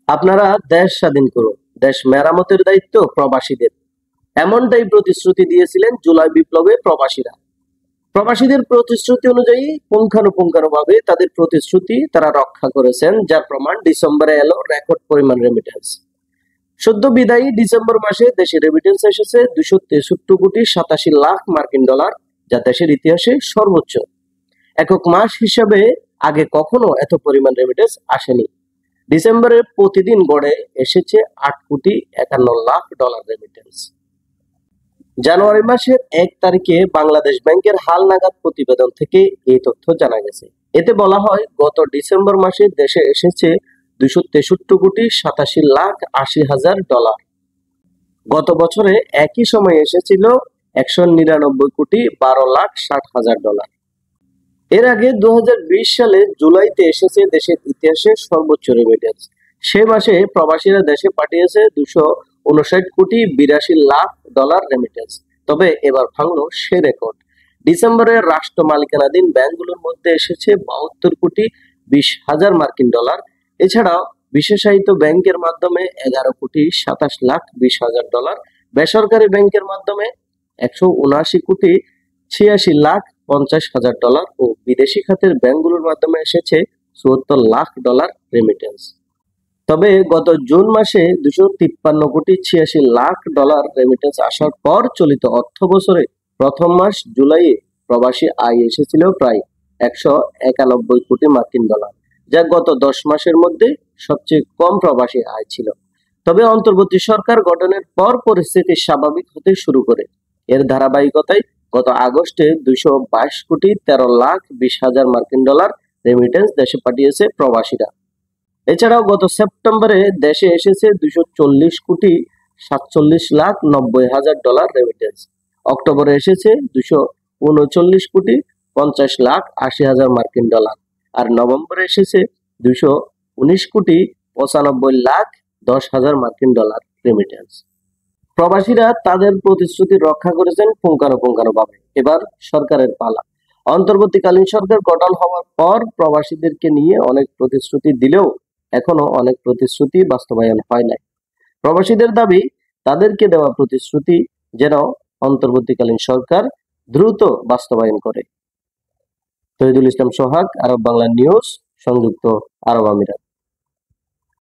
আপনারা দেশ স্বাধীন করুন, দেশ মেরামতের দায়িত্ব প্রবাসীদের, এমনটাই প্রতিশ্রুতি দিয়েছিলেন জুলাই বিপ্লবে প্রবাসীরা। প্রবাসীদের প্রতিশ্রুতি অনুযায়ী পুঙ্খানুপুঙ্খানুভাবে তাদের প্রতিশ্রুতি তারা রক্ষা করেছেন, যার প্রমাণ ডিসেম্বরে এলো রেকর্ড পরিমাণ রেমিটেন্স। সদ্য বিদায়ী ডিসেম্বর মাসে দেশে রেমিটেন্স এসেছে 263,87,00,000 মার্কিন ডলার, যা দেশের ইতিহাসে সর্বোচ্চ। একক মাস হিসাবে আগে কখনো এত পরিমাণ রেমিটেন্স আসেনি। ডিসেম্বরে প্রতিদিন গড়ে এসেছে 8,51,00,000 রেমিটেন্স। জানুয়ারি মাসের 1 তারিখে বাংলাদেশ ব্যাংকের হালনাগাদ প্রতিবেদন থেকে এই তথ্য জানা গেছে। এতে বলা হয়, গত ডিসেম্বর মাসে দেশে এসেছে 263,87,80,000 গত বছরে একই সময়ে এসেছিল 199,12,60,000। এর আগে 2020 সালে জুলাইতে এসেছে দেশের ইতিহাসে সর্বোচ্চ রেমিটেন্স। সে মাসে প্রবাসীরা দেশে পাঠিয়েছে 259,82,00,000 রেমিটেন্স। তবে এবার ভাঙলো সে রেকর্ড। ডিসেম্বরে রাষ্ট্র মালিকানাধীন ব্যাংকগুলোর মধ্যে এসেছে 72,20,000 মার্কিন ডলার। এছাড়াও বিশেষায়িত ব্যাংকের মাধ্যমে 11,27,20,000 বেসরকারি ব্যাংকের মাধ্যমে 179,86,50,000 ও বিদেশি খাতের ব্যাংকগুলোর মাধ্যমে এসেছে 74,00,000 রেমিটেন্স। তবে গত জুন মাসে 253,86,00,000 রেমিটেন্স আসার পর চলিত অর্থ বছরে প্রথম মাস জুলাইয়ে প্রবাসী আয় এসেছিল প্রায় 191 কোটি মার্কিন ডলার, যা গত 10 মাসের মধ্যে সবচেয়ে কম প্রবাসী আয় ছিল। তবে অন্তর্বর্তী সরকার গঠনের পর পরিস্থিতি স্বাভাবিক হতে শুরু করে। এর ধারাবাহিকতায় গত আগস্টে 222,13,20,000 মার্কিন ডলার রেমিটেন্স দেশে পাঠিয়েছে প্রবাসীরা। এছাড়াও গত সেপ্টেম্বরে দেশে এসেছে 240,47,90,000 রেমিটেন্স। অক্টোবরে এসেছে 239,50,80,000 মার্কিন ডলার, আর নভেম্বরে এসেছে 219,95,10,000 মার্কিন ডলার রেমিটেন্স। প্রবাসীরা তাদের প্রতিশ্রুতি রক্ষা করেছেন পুঙ্খানুপুঙ্খানুভাবে। এবার সরকারের পালা। অন্তর্বর্তীকালীন সরকার গঠন হওয়ার পর প্রবাসীদেরকে নিয়ে অনেক প্রতিশ্রুতি দিলেও এখনো অনেক প্রতিশ্রুতি বাস্তবায়ন হয় নাই। প্রবাসীদের দাবি, তাদেরকে দেওয়া প্রতিশ্রুতি যেন অন্তর্বর্তীকালীন সরকার দ্রুত বাস্তবায়ন করে। তহিদুল ইসলাম সোহাগ, আরব বাংলা নিউজ, সংযুক্ত আরব আমিরাত।